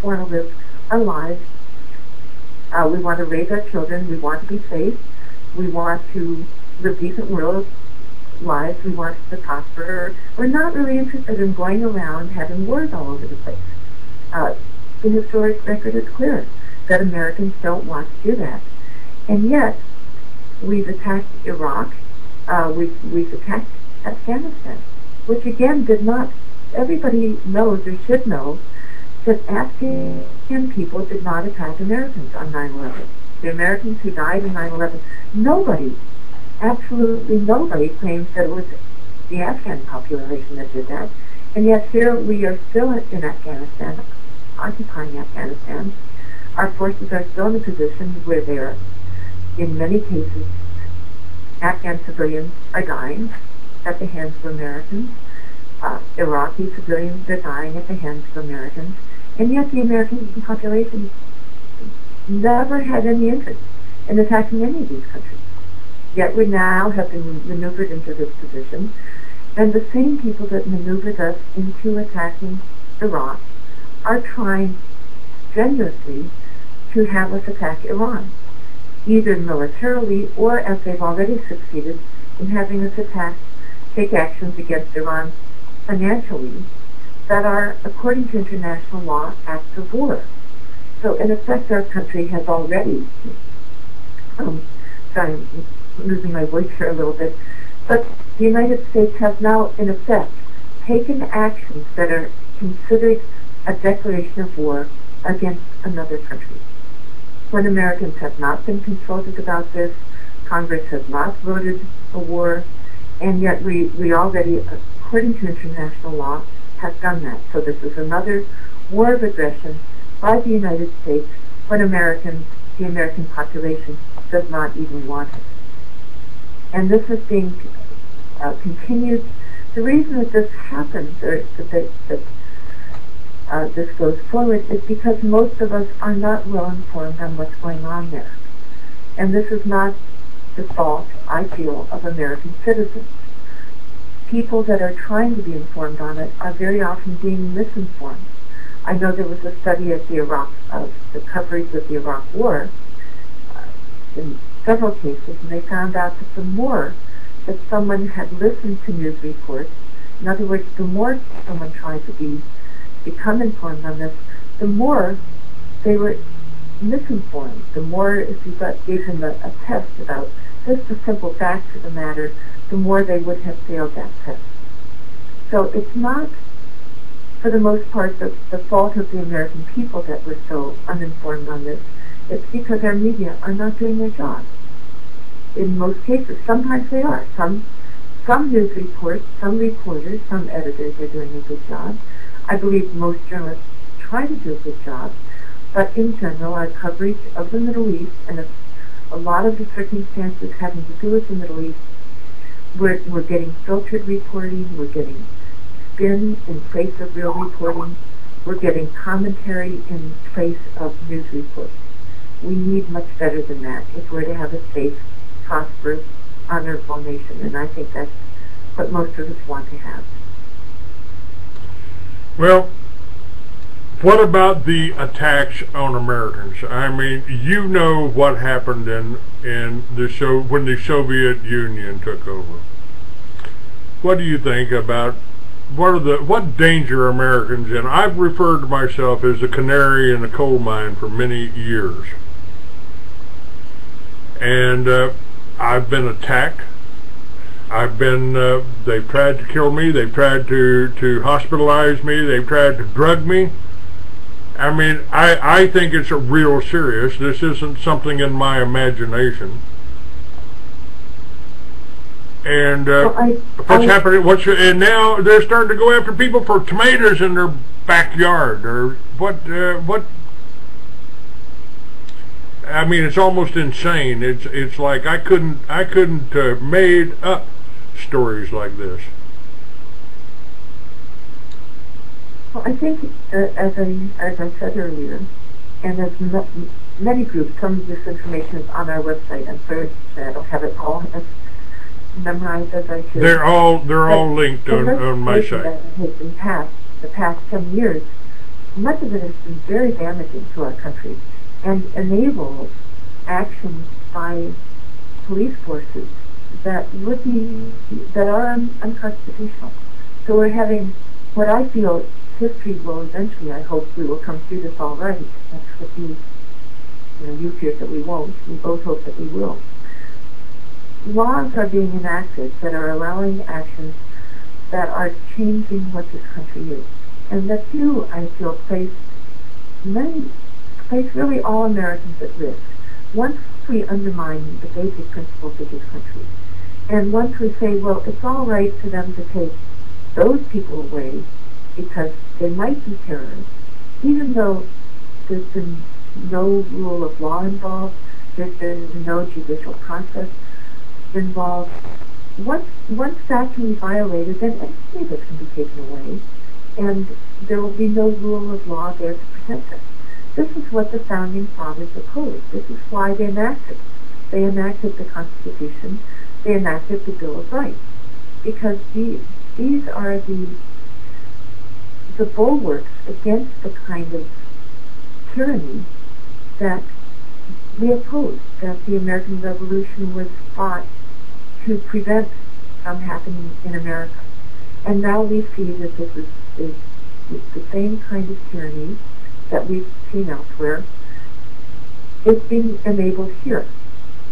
want to live our lives. We want to raise our children. We want to be safe. We want to live decent lives. We want to prosper. We're not really interested in going around having wars all over the place. The historic record is clear that Americans don't want to do that. And yet, we've attacked Iraq. We've attacked Afghanistan, which again did not, everybody knows or should know that Afghan people did not attack Americans on 9/11. The Americans who died in 9/11, nobody, absolutely nobody claims that it was the Afghan population that did that. And yet here we are still in Afghanistan, occupying Afghanistan. Our forces are still in a position where they're, in many cases, Afghan civilians are dying at the hands of Americans. Iraqi civilians are dying at the hands of Americans. And yet the American population never had any interest in attacking any of these countries. Yet we now have been maneuvered into this position. And the same people that maneuvered us into attacking Iraq are trying strenuously to have us attack Iran, either militarily or, as they've already succeeded, in having us take actions against Iran financially that are, according to international law, acts of war. So in effect, our country has already, sorry, I'm losing my voice here a little bit, but the United States has now, in effect, taken actions that are considered a declaration of war against another country. When Americans have not been consulted about this, Congress has not voted a war, and yet we already, according to international law, have done that. So this is another war of aggression by the United States when the American population does not even want it. And this is being continued. The reason that this happens, or that this goes forward, is because most of us are not well informed on what's going on there. And this is not the fault, I feel, of American citizens. People that are trying to be informed on it are very often being misinformed. I know there was a study of the coverage of the Iraq War in several cases, and they found out that the more that someone had listened to news reports, in other words, the more someone tried to become informed on this, the more they were misinformed. The more, if you gave them a test about just the simple facts of the matter, the more they would have failed that test. So it's not, for the most part, the fault of the American people that we're so uninformed on this. It's because our media are not doing their job. In most cases, sometimes they are. Some news reports, some reporters, some editors are doing a good job. I believe most journalists try to do a good job, but in general, our coverage of the Middle East and a lot of the circumstances having to do with the Middle East, we're getting filtered reporting, we're getting spin in place of real reporting, we're getting commentary in place of news reports. We need much better than that if we're to have a safe, prosperous, honorable nation, and I think that's what most of us want to have. Well, what about the attacks on Americans? I mean, you know what happened in when the Soviet Union took over. What do you think about what danger Americans in? I've referred to myself as a canary in the coal mine for many years, and I've been attacked. They've tried to kill me. They've tried to hospitalize me. They've tried to drug me. I mean, I think it's a real serious. This isn't something in my imagination. And what's happening? And now they're starting to go after people for tomatoes in their backyard, or what? I mean, it's almost insane. It's like I couldn't made up stories like this. Well, I think, as I said earlier, and as many groups, some of this information is on our website. I'm sorry that I don't have it all as memorized as I should. They're all linked on my site. That has been passed the past 10 years much of it has been very damaging to our country and enables actions by police forces that are unconstitutional. So we're having what I feel history will eventually, I hope we will come through this all right. That's what you fear that we won't. We both hope that we will. Laws are being enacted that are allowing actions that are changing what this country is. And that do, I feel, place really all Americans at risk. Once we undermine the basic principles of this country, and once we say, well, it's all right for them to take those people away because they might be terrorists, even though there's been no rule of law involved, there's been no judicial process involved. Once that can be violated, then any of it can be taken away, and there will be no rule of law there to protect us. This is what the Founding Fathers opposed. This is why they enacted. They enacted the Constitution. They enacted the Bill of Rights, because these are the bulwarks against the kind of tyranny that we oppose, that the American Revolution was fought to prevent from happening in America. And now we see that this is the same kind of tyranny that we've seen elsewhere is being enabled here.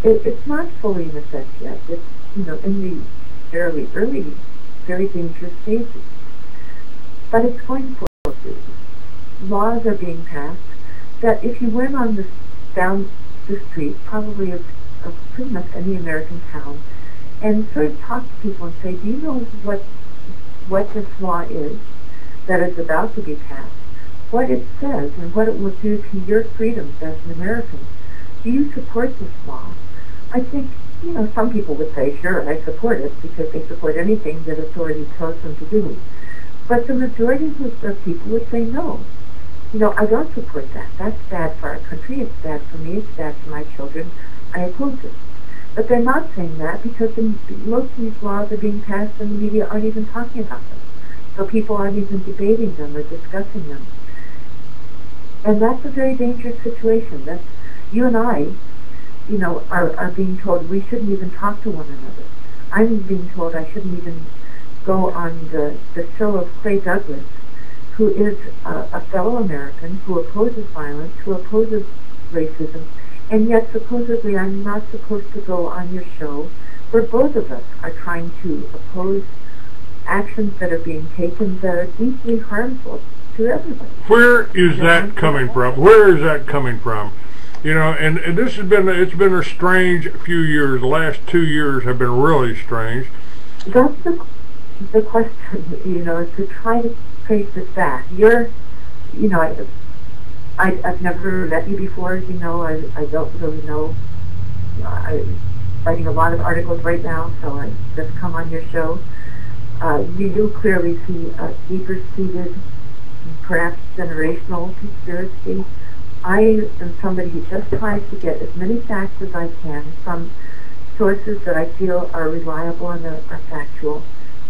It's not fully in effect yet. It's in the fairly early, very dangerous stages. But it's going forward. Laws are being passed that if you went down the street, probably of pretty much any American town, and sort of talk to people and say, do you know what this law is that is about to be passed, what it says, and what it will do to your freedoms as an American? Do you support this law? I think, some people would say, sure, I support it, because they support anything that authority tells them to do. But the majority of people would say, no, I don't support that. That's bad for our country, it's bad for me, it's bad for my children, I oppose it. But they're not saying that because most of these laws are being passed and the media aren't even talking about them. So people aren't even debating them or discussing them. And that's a very dangerous situation. That's, you and I, are being told we shouldn't even talk to one another. I'm being told I shouldn't even go on the show of Clay Douglas, who is a fellow American, who opposes violence, who opposes racism, and yet supposedly I'm not supposed to go on your show where both of us are trying to oppose actions that are being taken that are deeply harmful to everybody. Where is that coming from? Where is that coming from? And this it's been a strange few years. The last 2 years have been really strange. That's the question, is to try to trace this back. I've never met you before, as you know. I don't really know. I'm writing a lot of articles right now, so I just come on your show. You do clearly see a deeper-seated, perhaps generational conspiracy. I am somebody who just tries to get as many facts as I can from sources that I feel are reliable and are factual,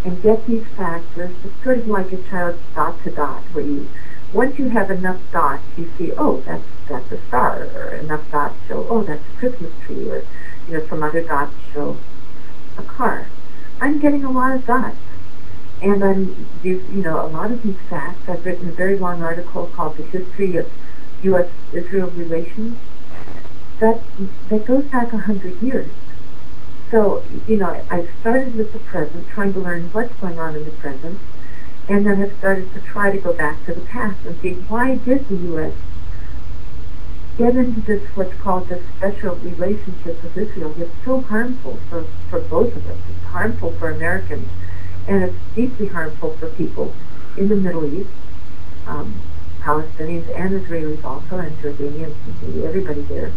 and get these facts. It's sort of like a child's dot to dot, where once you have enough dots, you see, oh, that's a star, or enough dots show, oh, that's a Christmas tree, or some other dots show a car. I'm getting a lot of dots, and a lot of these facts. I've written a very long article called "The History of U.S.-Israel Relations" that goes back 100 years. So, I started with the present, trying to learn what's going on in the present, and then I've started to try to go back to the past and see, why did the U.S. get into this, what's called this special relationship with Israel that's so harmful for both of us. It's harmful for Americans, and it's deeply harmful for people in the Middle East, Palestinians and Israelis also, and Jordanians, and everybody there.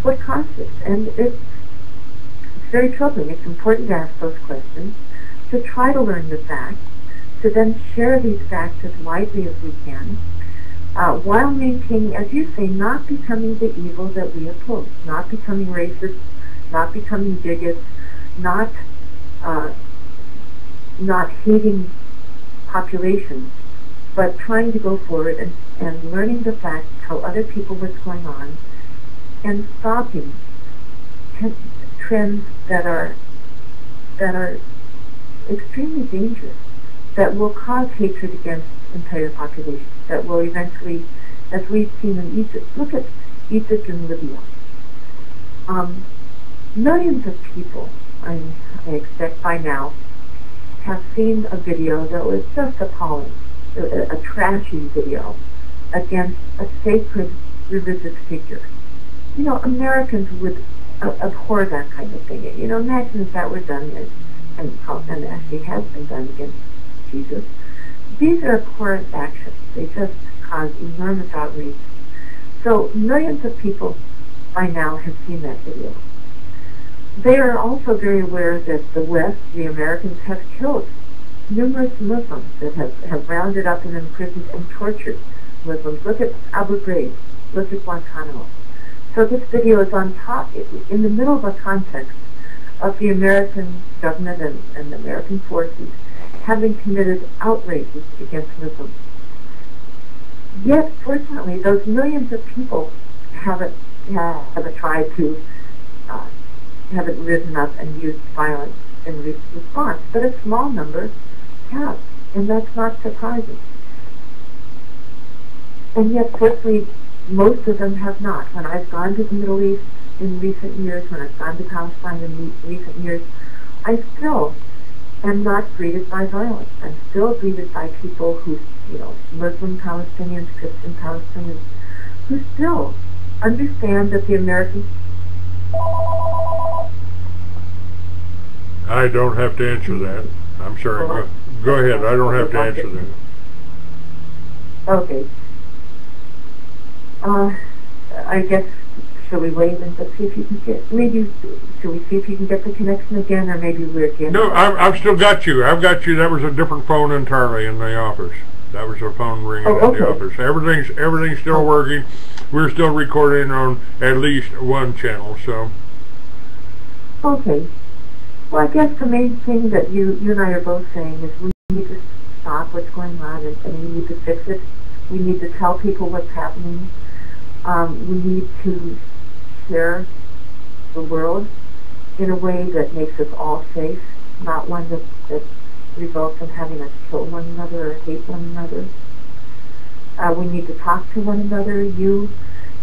What caused this? And it's very troubling. It's important to ask those questions, to try to learn the facts, to then share these facts as widely as we can, while maintaining, as you say, not becoming the evil that we oppose, not becoming racist, not becoming bigots, not hating populations, but trying to go forward and and learning the facts, tell other people what's going on, and stopping trends that are extremely dangerous, that will cause hatred against entire populations, that will eventually, as we've seen in Egypt, look at Egypt and Libya. Millions of people, I expect by now, have seen a video that was just appalling, a trashy video against a sacred religious figure. You know, Americans would abhor that kind of thing. You know, imagine if that were done, and actually has been done against Jesus. These are abhorrent actions. They just cause enormous outrage. So millions of people by now have seen that video. They are also very aware that the West, the Americans, have killed numerous Muslims, that have rounded up and imprisoned and tortured Muslims. Look at Abu Ghraib. Look at Guantanamo. So this video is on top, in the middle of a context of the American government and the American forces having committed outrages against Muslims. Yet, fortunately, those millions of people haven't tried to, haven't risen up and used violence in response, but a small number have, and that's not surprising. And yet, fortunately, most of them have not. When I've gone to the Middle East in recent years, when I've gone to Palestine in recent years, I still am not greeted by violence. I'm still greeted by people who, you know, Muslim Palestinians, Christian Palestinians, who still understand that the American... I don't have to answer that. I'm sorry. Go ahead. I don't have to answer that. Okay. I guess, shall we wait and see if you can get, maybe, shall we see if you can get the connection again, or maybe we're again? No, I've still got you. I've got you. That was a different phone entirely in the office. That was a phone ringing in the office. Everything's still working. We're still recording on at least one channel, so. Okay. Well, I guess the main thing that you and I are both saying is we need to stop what's going on, and we need to fix it. We need to tell people what's happening. We need to share the world in a way that makes us all safe, not one that results in having us kill one another or hate one another. We need to talk to one another. You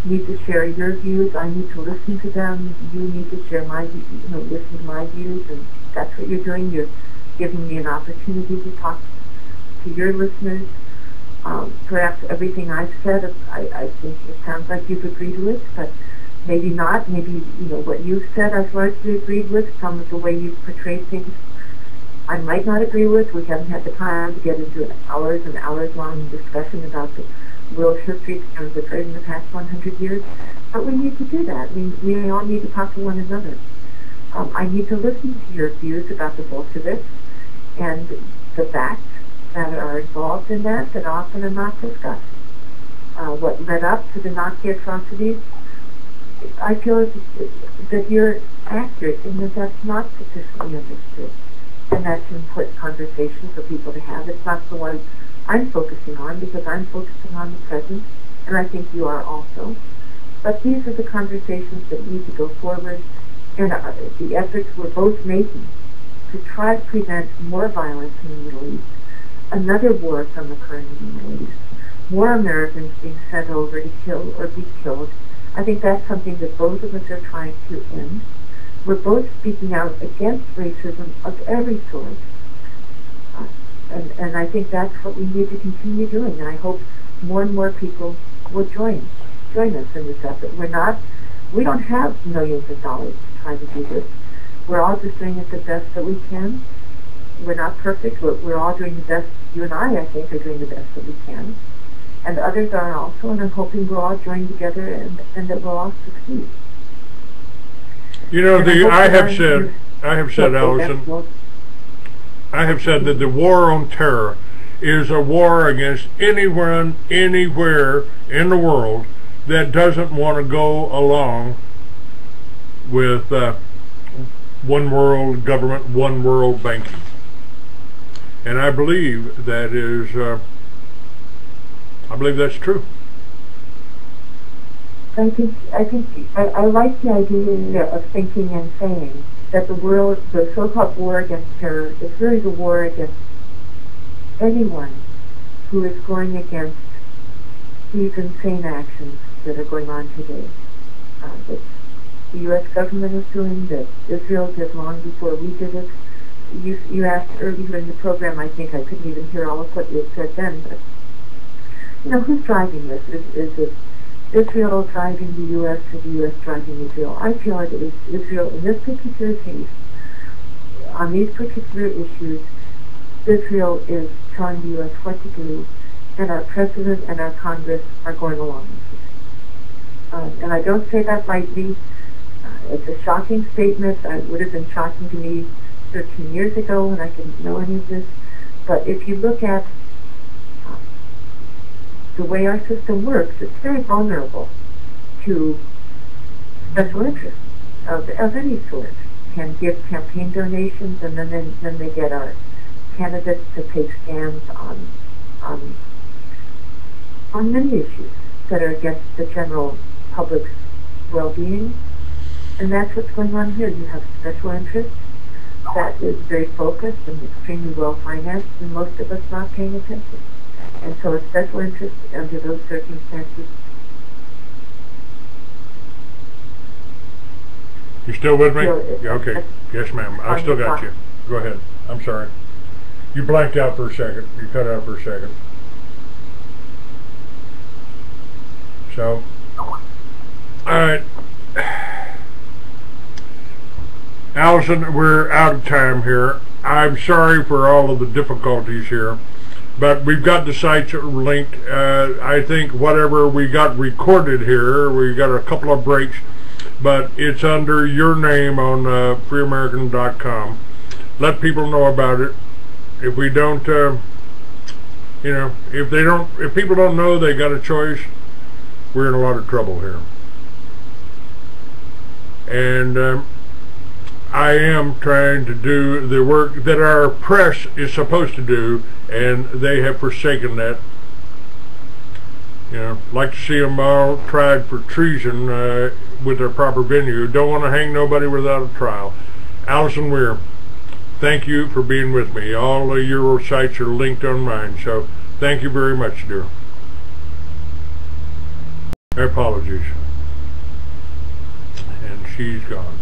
need to share your views. I need to listen to them. You need to share my, listen to my views, and that's what you're doing. You're giving me an opportunity to talk to your listeners. Perhaps everything I've said, I think it sounds like you've agreed with, but maybe not. Maybe, what you've said I've largely agreed with. Some of the way you've portrayed things I might not agree with. We haven't had the time to get into an hours and hours long discussion about the world history that was occurred in the past 100 years. But we need to do that. We all need to talk to one another. I need to listen to your views about the Bolsheviks and the facts that are involved in that often are not discussed. What led up to the Nazi atrocities, I feel that you're accurate in that that's not sufficiently understood. And that's an important conversation for people to have. It's not the one I'm focusing on, because I'm focusing on the present, and I think you are also. But these are the conversations that need to go forward, and the efforts we're both making to try to prevent more violence in the Middle East, another war from occurring in the Middle East, more Americans being sent over to kill or be killed. I think that's something that both of us are trying to end. We're both speaking out against racism of every sort. And I think that's what we need to continue doing. And I hope more and more people will join us in this effort. We don't have millions of dollars to try to do this. We're all just doing it the best that we can. We're not perfect. We're all doing the best. You and I think, are doing the best that we can. And others are also, and I'm hoping we'll all join together and that we'll all succeed. I have said, Alison, I have said that the war on terror is a war against anyone, anywhere in the world that doesn't want to go along with one world government, one world banking. And I believe that is I believe that's true. I like the idea of thinking and saying that the so-called war against terror is really the war against anyone who is going against these insane actions that are going on today. That the U.S. government is doing, that Israel did long before we did it. You asked earlier in the program, I think I couldn't even hear all of what you had said then, but who's driving this? Is it Israel driving the U.S. or the U.S. driving Israel? I feel it is Israel in this particular case. On these particular issues, Israel is telling the U.S. what to do, and our President and our Congress are going along with it. And I don't say that lightly. It's a shocking statement. It would have been shocking to me 13 years ago when I didn't know any of this. But if you look at the way our system works, it's very vulnerable to special interests of any sort. Can give campaign donations, and then they get our candidates to take stands on many issues that are against the general public's well-being. And that's what's going on here. You have special interests that is very focused and extremely well-financed, and most of us not paying attention. And so a special interest under those circumstances. You still with me? Yeah, okay. Yes, ma'am. I still got you. Go ahead. I'm sorry. You blanked out for a second. You cut out for a second. So, all right. Alison, we're out of time here. I'm sorry for all of the difficulties here, but we've got the sites linked. I think whatever we got recorded here, we got a couple of breaks, but it's under your name on freeamerican.com. Let people know about it. If we don't, if people don't know they got a choice, we're in a lot of trouble here. And I am trying to do the work that our press is supposed to do, and they have forsaken that. Like to see them all tried for treason with their proper venue. Don't want to hang nobody without a trial. Alison Weir, thank you for being with me. All of your sites are linked on mine, so thank you very much, dear. Apologies. And she's gone.